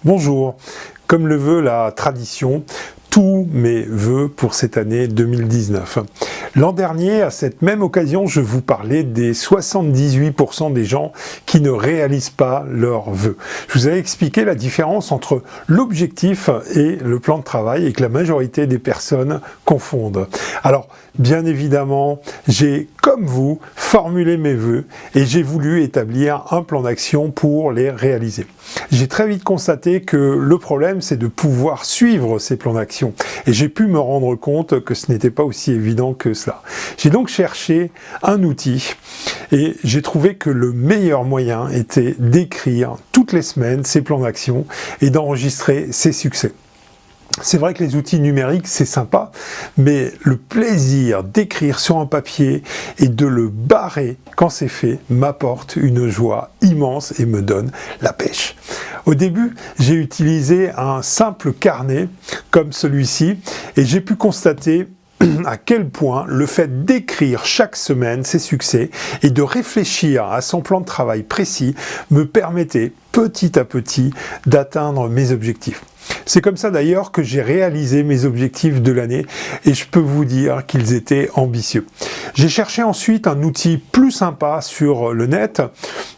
Bonjour, comme le veut la tradition, tous mes vœux pour cette année 2019. L'an dernier, à cette même occasion, je vous parlais des 78% des gens qui ne réalisent pas leurs vœux. Je vous avais expliqué la différence entre l'objectif et le plan de travail et que la majorité des personnes confondent. Alors, bien évidemment, j'ai, comme vous, formulé mes vœux et j'ai voulu établir un plan d'action pour les réaliser. J'ai très vite constaté que le problème, c'est de pouvoir suivre ces plans d'action. Et j'ai pu me rendre compte que ce n'était pas aussi évident que cela. J'ai donc cherché un outil et j'ai trouvé que le meilleur moyen était d'écrire toutes les semaines ces plans d'action et d'enregistrer ses succès. C'est vrai que les outils numériques, c'est sympa, mais le plaisir d'écrire sur un papier et de le barrer quand c'est fait m'apporte une joie immense et me donne la pêche. Au début, j'ai utilisé un simple carnet comme celui-ci et j'ai pu constater à quel point le fait d'écrire chaque semaine ses succès et de réfléchir à son plan de travail précis me permettait petit à petit d'atteindre mes objectifs. C'est comme ça d'ailleurs que j'ai réalisé mes objectifs de l'année et je peux vous dire qu'ils étaient ambitieux. J'ai cherché ensuite un outil plus sympa sur le net.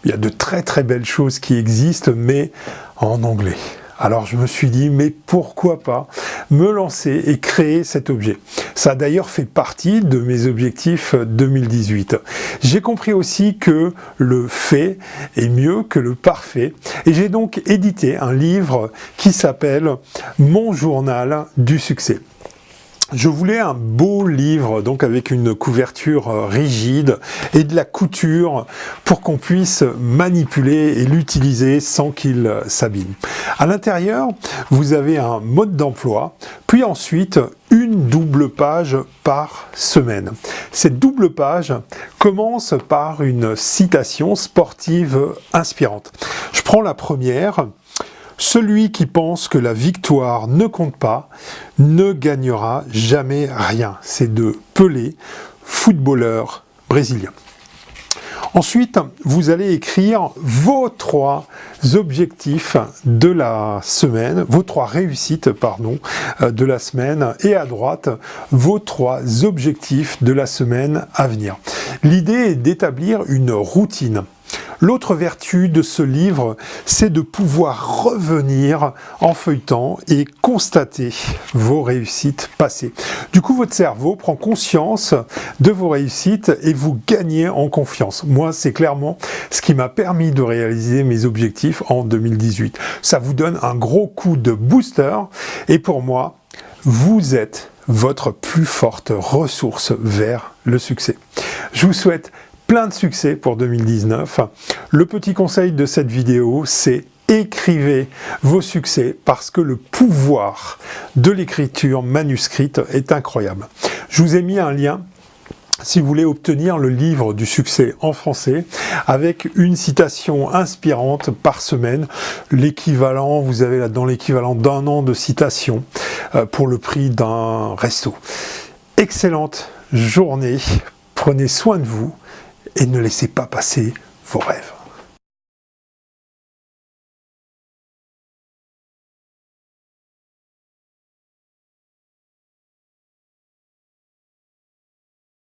Il y a de très belles choses qui existent, mais en anglais. Alors je me suis dit, mais pourquoi pas me lancer et créer cet objet. Ça a d'ailleurs fait partie de mes objectifs 2018. J'ai compris aussi que le fait est mieux que le parfait et j'ai donc édité un livre qui s'appelle « Mon journal du succès ». Je voulais un beau livre, donc avec une couverture rigide et de la couture pour qu'on puisse manipuler et l'utiliser sans qu'il s'abîme. À l'intérieur, vous avez un mode d'emploi, puis ensuite une double page par semaine. Cette double page commence par une citation sportive inspirante. Je prends la première. Celui qui pense que la victoire ne compte pas ne gagnera jamais rien. C'est de Pelé, footballeur brésilien. Ensuite, vous allez écrire vos 3 objectifs de la semaine, vos 3 réussites, de la semaine, et à droite, vos 3 objectifs de la semaine à venir. L'idée est d'établir une routine. L'autre vertu de ce livre, c'est de pouvoir revenir en feuilletant et constater vos réussites passées. Du coup, votre cerveau prend conscience de vos réussites et vous gagnez en confiance. Moi, c'est clairement ce qui m'a permis de réaliser mes objectifs en 2018. Ça vous donne un gros coup de booster et pour moi, vous êtes votre plus forte ressource vers le succès. Je vous souhaite plein de succès pour 2019. Le petit conseil de cette vidéo, c'est écrivez vos succès parce que le pouvoir de l'écriture manuscrite est incroyable. Je vous ai mis un lien si vous voulez obtenir le livre du succès en français avec une citation inspirante par semaine. L'équivalent, vous avez là-dedans l'équivalent d'1 an de citations pour le prix d'un resto. Excellente journée, prenez soin de vous et ne laissez pas passer vos rêves.